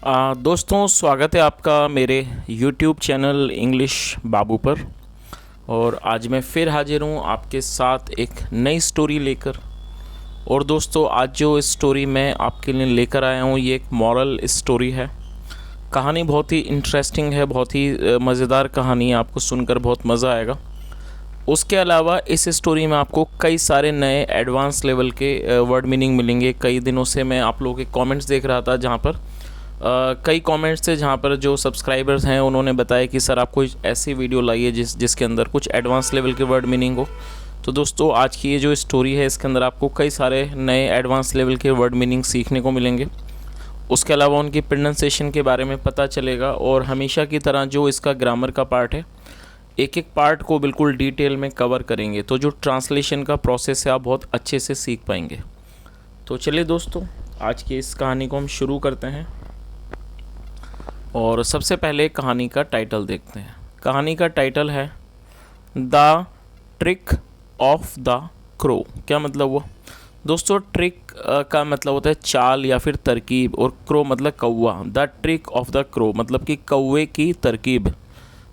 दोस्तों, स्वागत है आपका मेरे YouTube चैनल इंग्लिश बाबू पर। और आज मैं फिर हाजिर हूँ आपके साथ एक नई स्टोरी लेकर। और दोस्तों, आज जो स्टोरी मैं आपके लिए लेकर आया हूँ ये एक मॉरल स्टोरी है। कहानी बहुत ही इंटरेस्टिंग है, बहुत ही मज़ेदार कहानी है, आपको सुनकर बहुत मज़ा आएगा। उसके अलावा इस स्टोरी में आपको कई सारे नए एडवांस लेवल के वर्ड मीनिंग मिलेंगे। कई दिनों से मैं आप लोगों के कमेंट्स देख रहा था, जहाँ पर कई कमेंट्स थे, जहाँ पर जो सब्सक्राइबर्स हैं उन्होंने बताया कि सर आप कोई ऐसी वीडियो लाइए जिसके अंदर कुछ एडवांस लेवल के वर्ड मीनिंग हो। तो दोस्तों, आज की ये जो स्टोरी है इसके अंदर आपको कई सारे नए एडवांस लेवल के वर्ड मीनिंग सीखने को मिलेंगे। उसके अलावा उनकी प्रोनाउंसिएशन के बारे में पता चलेगा। और हमेशा की तरह जो इसका ग्रामर का पार्ट है, एक एक पार्ट को बिल्कुल डिटेल में कवर करेंगे, तो जो ट्रांसलेशन का प्रोसेस है आप बहुत अच्छे से सीख पाएंगे। तो चलिए दोस्तों, आज की इस कहानी को हम शुरू करते हैं। और सबसे पहले कहानी का टाइटल देखते हैं। कहानी का टाइटल है the trick of the crow. क्या मतलब हुआ दोस्तों? ट्रिक का मतलब होता है चाल या फिर तरकीब, और क्रो मतलब कौवा। The trick of the crow मतलब कि कौवे की तरकीब।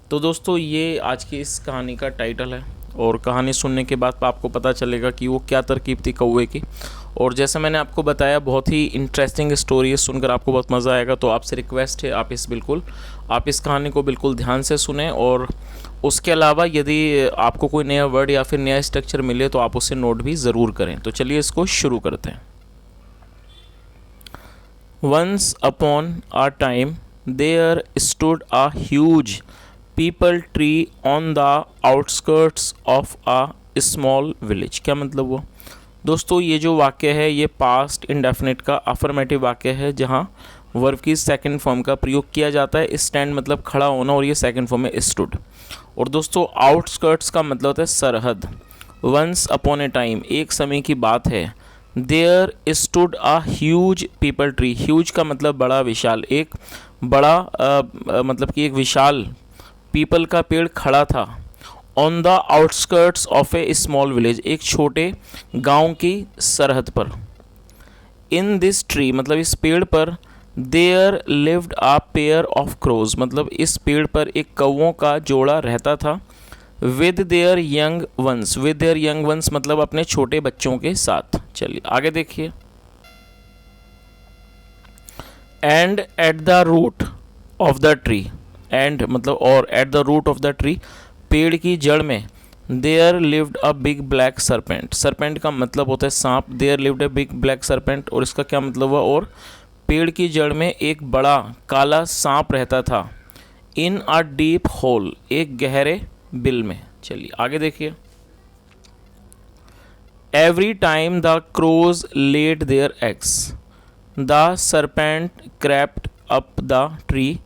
तो दोस्तों, ये आज की इस कहानी का टाइटल है। और कहानी सुनने के बाद आपको पता चलेगा कि वो क्या तरकीब थी कौवे की। और जैसे मैंने आपको बताया, बहुत ही इंटरेस्टिंग स्टोरी है, सुनकर आपको बहुत मज़ा आएगा। तो आपसे रिक्वेस्ट है, आप इस कहानी को बिल्कुल ध्यान से सुने। और उसके अलावा यदि आपको कोई नया वर्ड या फिर नया स्ट्रक्चर मिले तो आप उसे नोट भी ज़रूर करें। तो चलिए इसको शुरू करते हैं। Once upon a time there stood a huge peepal tree on the outskirts of a small village. क्या मतलब हुआ दोस्तों? ये जो वाक्य है ये पास्ट इंडेफिनिट का अफर्मेटिव वाक्य है, जहाँ वर्ब की सेकंड फॉर्म का प्रयोग किया जाता है। स्टैंड मतलब खड़ा होना, और ये सेकंड फॉर्म में स्टूड। और दोस्तों, आउटस्कर्ट्स का मतलब होता है सरहद। वंस अपॉन ए टाइम, एक समय की बात है। There stood a huge peepal tree. Huge का मतलब बड़ा, विशाल। एक बड़ा मतलब कि एक विशाल पीपल का पेड़ खड़ा था। On the outskirts of A small village, एक छोटे गांव की सरहद पर। इन दिस ट्री मतलब इस पेड़ पर। There lived a pair of crows मतलब इस पेड़ पर एक कौवों का जोड़ा रहता था। With their young ones, with their young ones मतलब अपने छोटे बच्चों के साथ। चलिए आगे देखिए। And at the root of the tree, and मतलब और, at the root of the tree पेड़ की जड़ में। There lived a big black serpent, serpent का मतलब होता है सांप। There lived a big black serpent, और इसका क्या मतलब हुआ? और पेड़ की जड़ में एक बड़ा काला सांप रहता था। इन अ डीप होल, एक गहरे बिल में। चलिए आगे देखिए। Every time the crows laid their eggs the serpent crept up the tree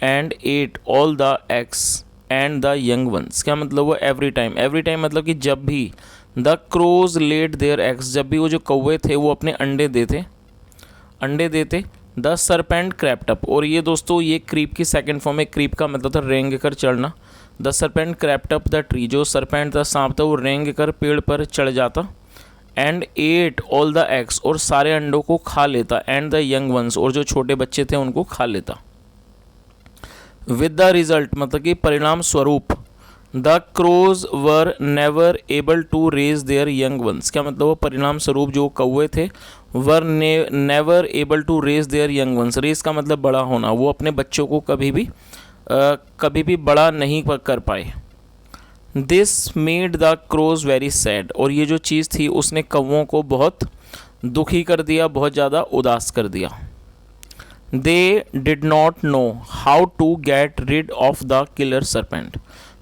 and ate all the eggs and the young ones। क्या मतलब हुआ? एवरी टाइम, एवरी टाइम मतलब कि जब भी। The crows laid their eggs, जब भी वो जो कौवे थे वो अपने अंडे देते। द सरपेंट क्रैप्ट अप, और ये दोस्तों ये क्रीप की सेकंड फॉर्म है। क्रीप का मतलब था रेंग कर चढ़ना। The serpent crept up the tree, जो सरपेंट था सांप था वो रेंग कर पेड़ पर चढ़ जाता। And at all the eggs, और सारे अंडों को खा लेता। एंड द यंग वंस, और जो छोटे बच्चे थे उनको खा लेता। विद द रिजल्ट मतलब कि परिणाम स्वरूप। The crows were never able to raise their young ones. क्या मतलब वो? परिणाम स्वरूप जो कौवे थे were never able to raise their young ones. Raise का मतलब बड़ा होना, वो अपने बच्चों को कभी भी बड़ा नहीं कर पाए। This made the crows very sad, और ये जो चीज़ थी उसने कौवों को बहुत दुखी कर दिया, बहुत ज़्यादा उदास कर दिया। They did not know how to get rid of the killer serpent.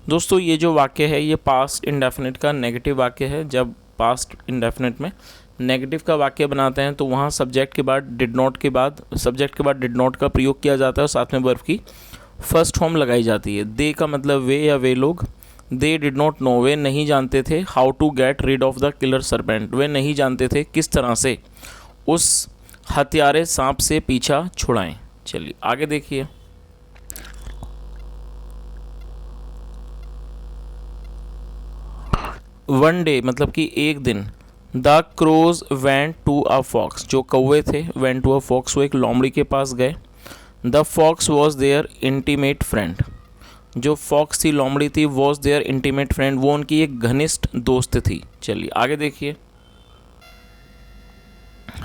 दोस्तों, ये जो वाक्य है ये पास्ट इंडेफिनिट का नेगेटिव वाक्य है। जब पास्ट इंडेफिनिट में नेगेटिव का वाक्य बनाते हैं तो वहाँ सब्जेक्ट के बाद डिड नॉट का प्रयोग किया जाता है, और साथ में वर्ब की फर्स्ट फॉर्म लगाई जाती है। दे का मतलब वे या वे लोग। दे डिड नॉट नो, वे नहीं जानते थे। How to get rid of the killer serpent, वे नहीं जानते थे किस तरह से उस हत्यारे सांप से पीछा छुड़ाएं। चलिए आगे देखिए। वन डे मतलब कि एक दिन। The crows went to a fox, जो कौवे थे वेंट टू अ फॉक्स, वो एक लोमड़ी के पास गए। The fox was their intimate friend. जो फॉक्स थी, लोमड़ी थी, वॉज देयर इंटीमेट फ्रेंड, वो उनकी एक घनिष्ठ दोस्त थी। चलिए आगे देखिए।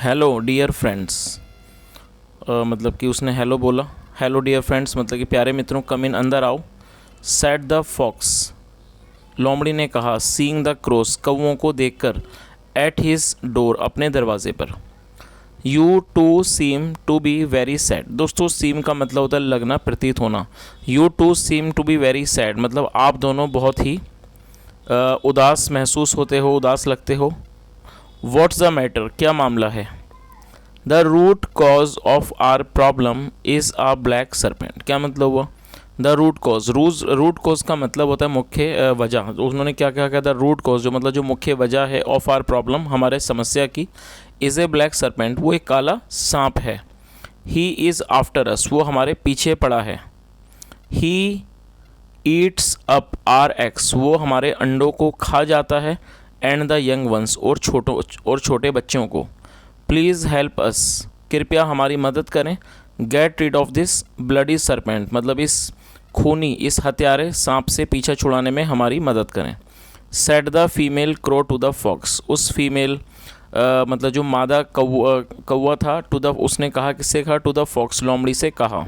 हेलो डियर फ्रेंड्स, मतलब कि उसने हेलो बोला। हेलो डियर फ्रेंड्स मतलब कि प्यारे मित्रों, कम इन, अंदर आओ। सेड द फॉक्स, लोमड़ी ने कहा, सीइंग द क्रोस, कौओं को देखकर, एट हिज डोर, अपने दरवाजे पर। You two seem to be very sad. दोस्तों सीम का मतलब होता है लगना, प्रतीत होना। You two seem to be very sad मतलब आप दोनों बहुत ही उदास महसूस होते हो, उदास लगते हो। व्हाट्स द मैटर, क्या मामला है। The root cause of our problem is a black serpent, क्या मतलब हुआ। The root cause, root cause का मतलब होता है मुख्य वजह। उन्होंने क्या कहा, द रूट कॉज जो मतलब जो मुख्य वजह है, ऑफ आर प्रॉब्लम, हमारे समस्या की, इज़ ए ब्लैक सरपेंट, वो एक काला सांप है। ही इज़ आफ्टर अस, वो हमारे पीछे पड़ा है। He eats up our eggs, वो हमारे अंडों को खा जाता है। एंड द यंग वंस, और छोटे बच्चों को। प्लीज़ हेल्प अस, कृपया हमारी मदद करें। Get rid of this bloody serpent मतलब इस खूनी, इस हत्यारे सांप से पीछा छुड़ाने में हमारी मदद करें। Said the female crow to the fox, उस फीमेल मतलब जो मादा कौवा था, टू द, उसने कहा, किससे कहा, टू द फॉक्स, लोमड़ी से कहा।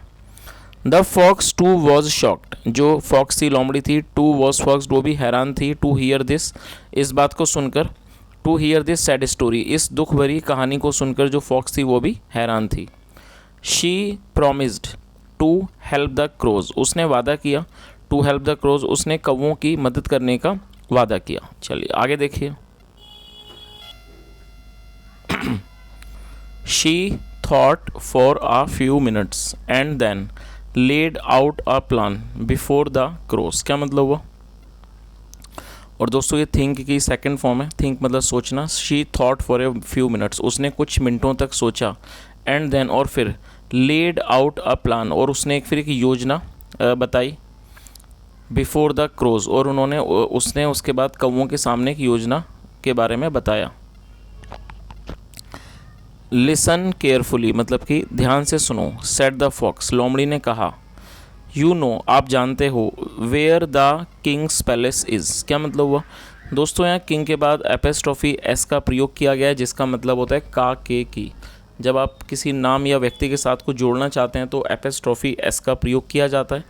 The fox too was shocked, जो फॉक्स थी, लोमड़ी थी, टू वॉज फॉक्स, वो भी हैरान थी, टू हियर दिस, इस बात को सुनकर, to hear this sad story, इस दुख भरी कहानी को सुनकर जो फॉक्स थी वो भी हैरान थी। She promised to help the crows, उसने वादा किया, टू हेल्प द क्रोज, उसने कौवों की मदद करने का वादा किया। चलिए आगे देखिए। She thought for a few minutes and then laid out a plan before the crows, क्या मतलब हुआ। और दोस्तों ये थिंक की सेकंड फॉर्म है। थिंक मतलब सोचना। She thought for a few minutes, उसने कुछ मिनटों तक सोचा। एंड देन, और फिर, लेड आउट अ प्लान, और उसने फिर एक योजना बताई। बिफोर द क्रोज, और उसने उसके बाद कौवों के सामने एक योजना के बारे में बताया। लिसन केयरफुली मतलब कि ध्यान से सुनो। सेड द फॉक्स, लोमड़ी ने कहा। यू नो, आप जानते हो। Where the king's palace is, क्या मतलब हुआ। दोस्तों यहाँ किंग के बाद एपेस्ट्रॉफी एस का प्रयोग किया गया है, जिसका मतलब होता है का, के, की। जब आप किसी नाम या व्यक्ति के साथ को जोड़ना चाहते हैं तो एपेस्ट्रॉफी एस का प्रयोग किया जाता है।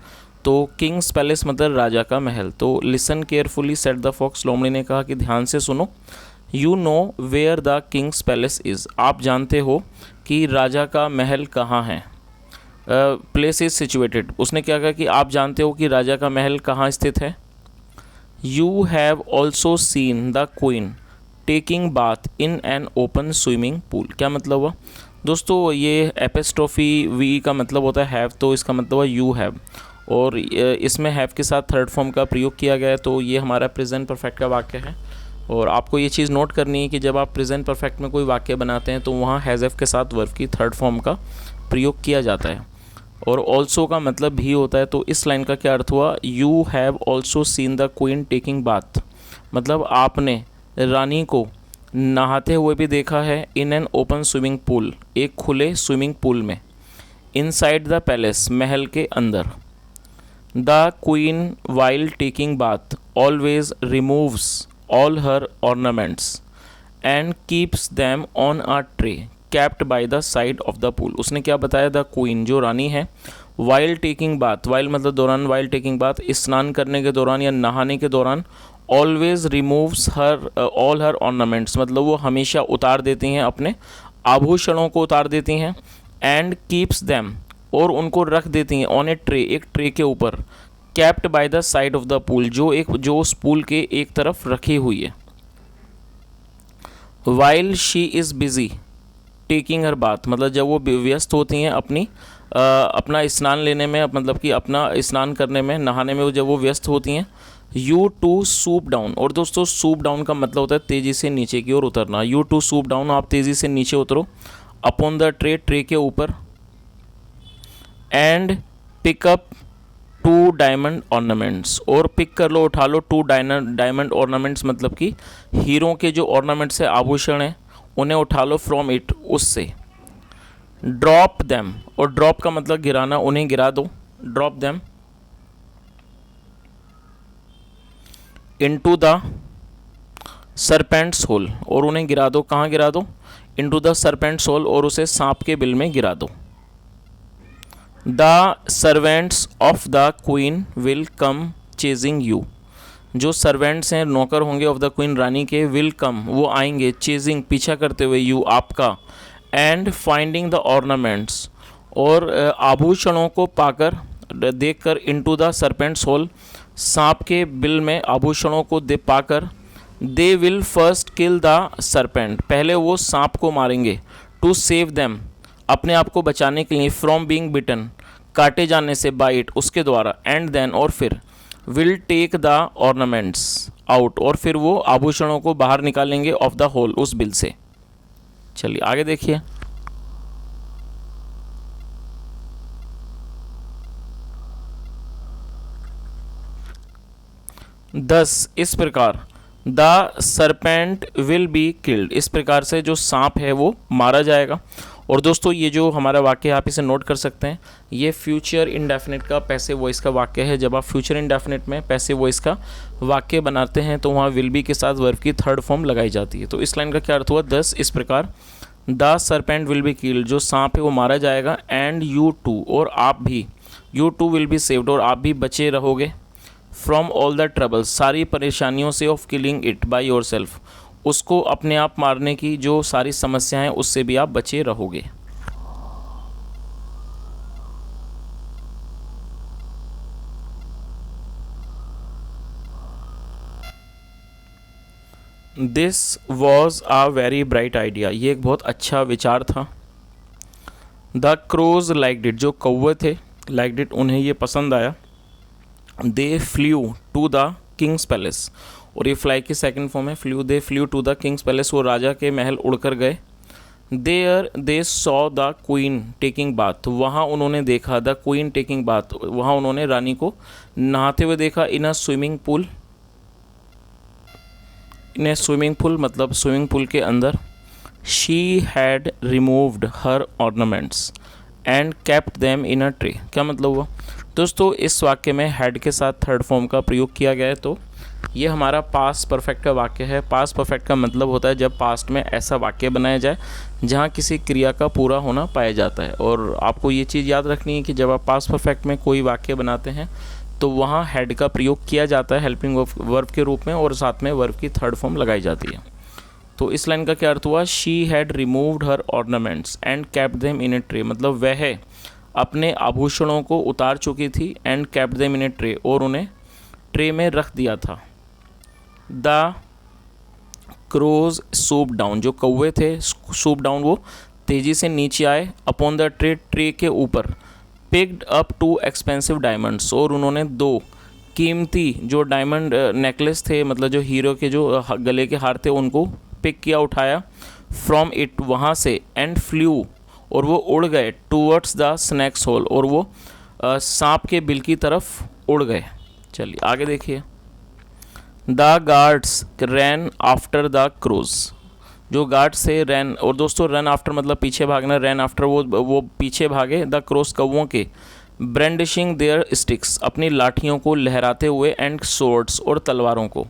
तो किंग्स पैलेस मतलब राजा का महल। तो listen carefully said the fox, लोमड़ी ने कहा कि ध्यान से सुनो। You know where the king's palace is, आप जानते हो कि राजा का महल कहाँ है। प्लेस इज सिचुएटेड, उसने क्या कहा कि आप जानते हो कि राजा का महल कहाँ स्थित है। You have also seen the queen taking bath in an open swimming pool, क्या मतलब हुआ। दोस्तों ये एपेस्ट्रॉफी वी का मतलब होता है हैव, तो इसका मतलब हुआ यू हैव, और इसमें हैव के साथ थर्ड फॉर्म का प्रयोग किया गया है। तो ये हमारा प्रेजेंट परफेक्ट का वाक्य है। और आपको ये चीज़ नोट करनी है कि जब आप प्रेजेंट परफेक्ट में कोई वाक्य बनाते हैं तो वहाँ हैज़ एफ के साथ वर्ब की थर्ड फॉर्म का प्रयोग किया जाता है। और ऑल्सो का मतलब भी होता है। तो इस लाइन का क्या अर्थ हुआ, you have also seen the queen taking bath, मतलब आपने रानी को नहाते हुए भी देखा है। In an open swimming pool, एक खुले स्विमिंग पूल में। इनसाइड द पैलेस, महल के अंदर। The queen while taking bath always removes all her ornaments and keeps them on a tray kept by the side of the pool. उसने क्या बताया, the queen जो रानी है, वाइल टेकिंग बाथ, वाइल मतलब दौरान, while taking bath स्नान करने के दौरान या नहाने के दौरान, ऑलवेज रिमूव्स हर ऑल हर ऑर्नामेंट्स मतलब वो हमेशा उतार देती हैं, अपने आभूषणों को उतार देती हैं। एंड कीप्स दैम, और उनको रख देती हैं, ऑन ए ट्रे, एक ट्रे के ऊपर। Kept by the side of the pool, जो उस पूल के एक तरफ रखी हुई है। While she is busy taking her bath मतलब जब वो व्यस्त होती हैं अपना स्नान लेने में, मतलब कि अपना स्नान करने में, नहाने में, जब वो व्यस्त होती हैं। यू टू सूप डाउन, और दोस्तों सूप डाउन का मतलब होता है तेज़ी से नीचे की ओर उतरना। यू टू सूप डाउन, आप तेज़ी से नीचे उतरो। अपॉन द ट्रे, ट्रे के ऊपर। एंड पिकअप 2 डायमंड ऑर्नामेंट्स, और पिक कर लो, उठा लो 2 डायमंड ऑर्नामेंट्स मतलब कि हीरों के जो ऑर्नामेंट्स है, आभूषण हैं, उन्हें उठा लो। फ्रॉम इट, उससे। ड्रॉप देम, और ड्रॉप का मतलब गिराना, उन्हें गिरा दो, drop them into the serpent's hole, और उन्हें गिरा दो, कहाँ गिरा दो, इनटू द सरपेंट्स होल, और उसे सांप के बिल में गिरा दो। The servants of the queen will come chasing you, जो सर्वेंट्स हैं, नौकर होंगे ऑफ द क्वीन, रानी के, विल कम, वो आएंगे, चेजिंग, पीछा करते हुए, यू, आपका, एंड फाइंडिंग द ऑर्नामेंट्स, और आभूषणों को पाकर, देखकर, इनटू द सरपेंट्स होल, सांप के बिल में आभूषणों को दे पाकर, they will first kill the serpent, पहले वो सांप को मारेंगे, टू सेव देम, अपने आप को बचाने के लिए, फ्रॉम बीइंग बिटन, काटे जाने से, बाइट, उसके द्वारा, एंड देन, और फिर, will take the ornaments out, और फिर वो आभूषणों को बाहर निकालेंगे, ऑफ द होल, उस बिल से। चलिए आगे देखिए। दस, इस प्रकार, the serpent will be killed, इस प्रकार से जो सांप है वो मारा जाएगा। और दोस्तों ये जो हमारा वाक्य है आप इसे नोट कर सकते हैं, ये फ्यूचर इंडेफिनिट का पैसिव वॉइस का वाक्य है। जब आप फ्यूचर इंडेफिनिट में पैसिव वॉइस का वाक्य बनाते हैं तो वहाँ विल बी के साथ वर्ब की थर्ड फॉर्म लगाई जाती है। तो इस लाइन का क्या अर्थ हुआ, 10 इस प्रकार, the serpent will be killed, जो सांप है वो मारा जाएगा, एंड यू टू, और आप भी, you too will be saved, और आप भी बचे रहोगे, फ्रॉम ऑल द ट्रबल्स, सारी परेशानियों से, of killing it by your self, उसको अपने आप मारने की जो सारी समस्याएं उससे भी आप बचे रहोगे। This was a very bright idea, ये एक बहुत अच्छा विचार था। द क्रोज लाइक्ड इट, जो कौवे थे, लाइक्ड इट, उन्हें ये पसंद आया। They flew to the king's palace, और ये फ्लाई की सेकंड फॉर्म है, flew, they flew to the king's palace, वो राजा के महल उड़कर गए। There they saw the queen taking bath, वहाँ उन्होंने देखा, द क्वीन टेकिंग बाथ, वहाँ उन्होंने रानी को नहाते हुए देखा। इन अ स्विमिंग पूल, इन ए स्विमिंग पूल मतलब स्विमिंग पूल के अंदर। She had removed her ornaments and kept them in a tray, क्या मतलब हुआ दोस्तों, इस वाक्य में हैड के साथ थर्ड फॉर्म का प्रयोग किया गया है। तो ये हमारा पास्ट परफेक्ट का वाक्य है। पास्ट परफेक्ट का मतलब होता है जब पास्ट में ऐसा वाक्य बनाया जाए जहाँ किसी क्रिया का पूरा होना पाया जाता है। और आपको ये चीज़ याद रखनी है कि जब आप पास्ट परफेक्ट में कोई वाक्य बनाते हैं तो वहाँ हैड का प्रयोग किया जाता है हेल्पिंग वर्ब के रूप में, और साथ में वर्ब की थर्ड फॉर्म लगाई जाती है। तो इस लाइन का क्या अर्थ हुआ, she had removed her ornaments and kept them in A tray, मतलब वह अपने आभूषणों को उतार चुकी थी, and kept them in A tray, और उन्हें ट्रे में रख दिया था। द क्रोज सूप डाउन, जो कौवे थे सूप डाउन, वो तेज़ी से नीचे आए, अपॉन द ट्रे, ट्रे के ऊपर, पिक्ड अप 2 एक्सपेंसिव डायमंड्स, और उन्होंने 2 कीमती जो डायमंड नेकलेस थे, मतलब जो हीरो के जो गले के हार थे, उनको पिक किया, उठाया, फ्रॉम इट, वहाँ से, एंड फ्लू, और वो उड़ गए, टूवर्ड्स द स्नैक्स होल, और वो सांप के बिल की तरफ उड़ गए। चलिए आगे देखिए। The guards ran after the crows, जो गार्ड्स थे रैन, और दोस्तों रन आफ्टर मतलब पीछे भागना, रैन आफ्टर वो पीछे भागे, द क्रोज कौवों के, ब्रेंडिशिंग देयर स्टिक्स, अपनी लाठियों को लहराते हुए, एंड सोर्ड्स, और तलवारों को।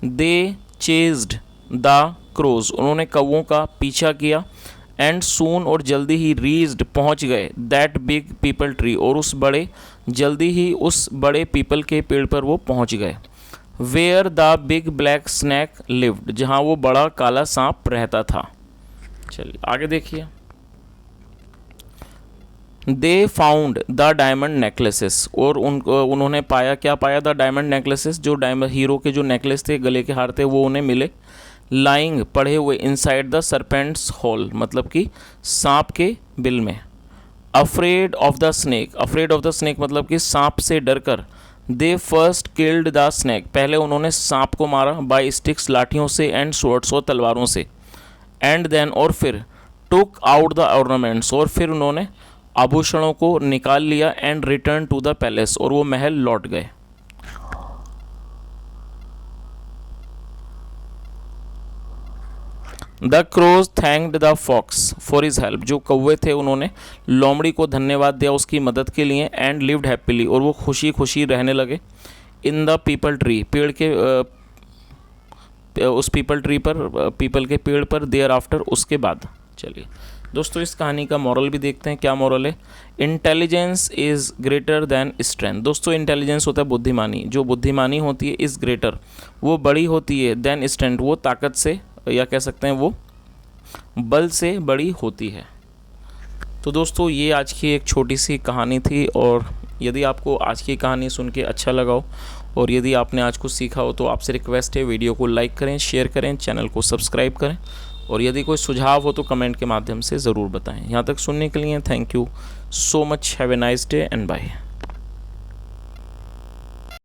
दे चेज्ड द क्रोज, उन्होंने कौवों का पीछा किया, एंड सून, और जल्दी ही, रीच्ड, पहुंच गए, दैट बिग पीपल ट्री, और उस बड़े, जल्दी ही उस बड़े पीपल के पेड़ पर वो पहुंच गए। Where the big black snake lived, जहाँ वो बड़ा काला सांप रहता था। चलिए आगे देखिए। They found the diamond necklaces, और उन्होंने पाया, क्या पाया, द डायमंड नेकलेसेस, जो डायमंड हीरो के जो नेकलेस थे, गले के हार थे, वो उन्हें मिले। लाइंग, पड़े हुए, इनसाइड द सरपेंट्स होल, मतलब कि सांप के बिल में। Afraid of the snake, afraid of the snake मतलब कि सांप से डरकर। दे फर्स्ट किल्ड द स्नेक, पहले उन्होंने सांप को मारा, बाय स्टिक्स, लाठियों से, एंड स्वॉर्ड्स, और तलवारों से, एंड देन, और फिर, टुक आउट द ऑर्नामेंट्स, और फिर उन्होंने आभूषणों को निकाल लिया, and return to the palace, और वो महल लौट गए। The crows thanked the fox for his help, जो कौवे थे उन्होंने लोमड़ी को धन्यवाद दिया उसकी मदद के लिए। एंड लिव्ड हैप्पीली, और वो खुशी खुशी रहने लगे। इन द पीपल ट्री, पेड़ के उस पीपल ट्री पर, पीपल के पेड़ पर, देयर आफ्टर, उसके बाद। चलिए दोस्तों इस कहानी का मॉरल भी देखते हैं। क्या मॉरल है? Intelligence is greater than strength. दोस्तों इंटेलिजेंस होता है बुद्धिमानी, जो बुद्धिमानी होती है इज़ ग्रेटर, वो बड़ी होती है, दैन स्ट्रेंथ, वो ताकत से, या कह सकते हैं वो बल से बड़ी होती है। तो दोस्तों ये आज की एक छोटी सी कहानी थी, और यदि आपको आज की कहानी सुन के अच्छा लगा हो और यदि आपने आज कुछ सीखा हो तो आपसे रिक्वेस्ट है वीडियो को लाइक करें, शेयर करें, चैनल को सब्सक्राइब करें, और यदि कोई सुझाव हो तो कमेंट के माध्यम से ज़रूर बताएं। यहाँ तक सुनने के लिए thank you so much. Have a nice day and bye.